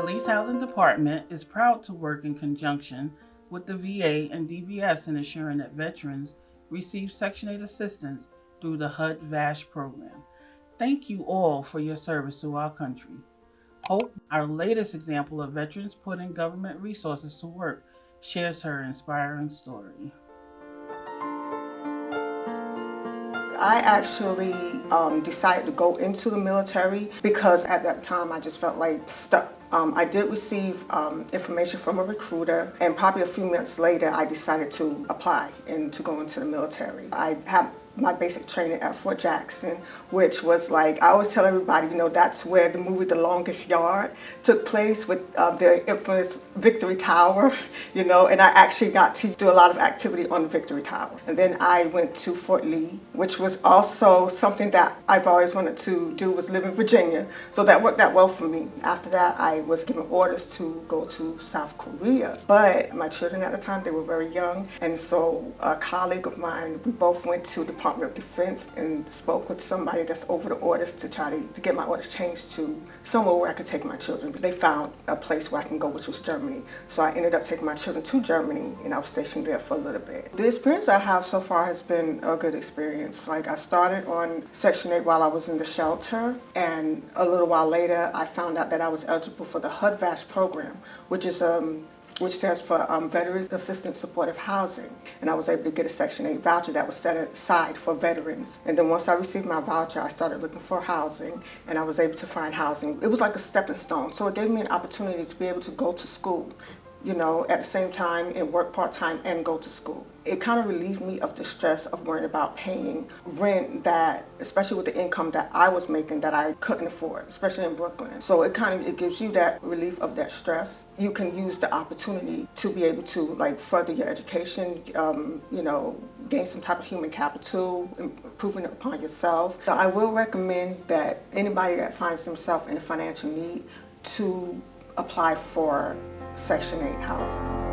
Lease Housing Department is proud to work in conjunction with the VA and DVS in ensuring that veterans receive Section 8 assistance through the HUD-VASH program. Thank you all for your service to our country. Hope, our latest example of veterans putting government resources to work, shares her inspiring story. I actually decided to go into the military because at that time I just felt like stuck. I did receive information from a recruiter, and probably a few months later I decided to apply and to go into the military. I have my basic training at Fort Jackson, which was like, I always tell everybody, that's where the movie The Longest Yard took place with the infamous Victory Tower, and I actually got to do a lot of activity on the Victory Tower. And then I went to Fort Lee, which was also something that I've always wanted to do, was live in Virginia. So that worked out well for me. After that, I was given orders to go to South Korea. But my children at the time, they were very young. And so a colleague of mine, we both went to the Department of Defense and spoke with somebody that's over the orders to try to get my orders changed to somewhere where I could take my children. But they found a place where I can go, which was Germany. So I ended up taking my children to Germany, and I was stationed there for a little bit. The experience I have so far has been a good experience. Like, I started on Section 8 while I was in the shelter, and a little while later I found out that I was eligible for the HUD-VASH program, which stands for Veterans Assistance Supportive Housing. And I was able to get a Section 8 voucher that was set aside for veterans. And then once I received my voucher, I started looking for housing, and I was able to find housing. It was like a stepping stone. So it gave me an opportunity to be able to go to school, at the same time, and work part-time and go to school. It kind of relieved me of the stress of worrying about paying rent that, especially with the income that I was making, that I couldn't afford, especially in Brooklyn. So it gives you that relief of that stress. You can use the opportunity to be able to further your education, gain some type of human capital, improving upon yourself. So I will recommend that anybody that finds themselves in a financial need to apply for Section 8 housing.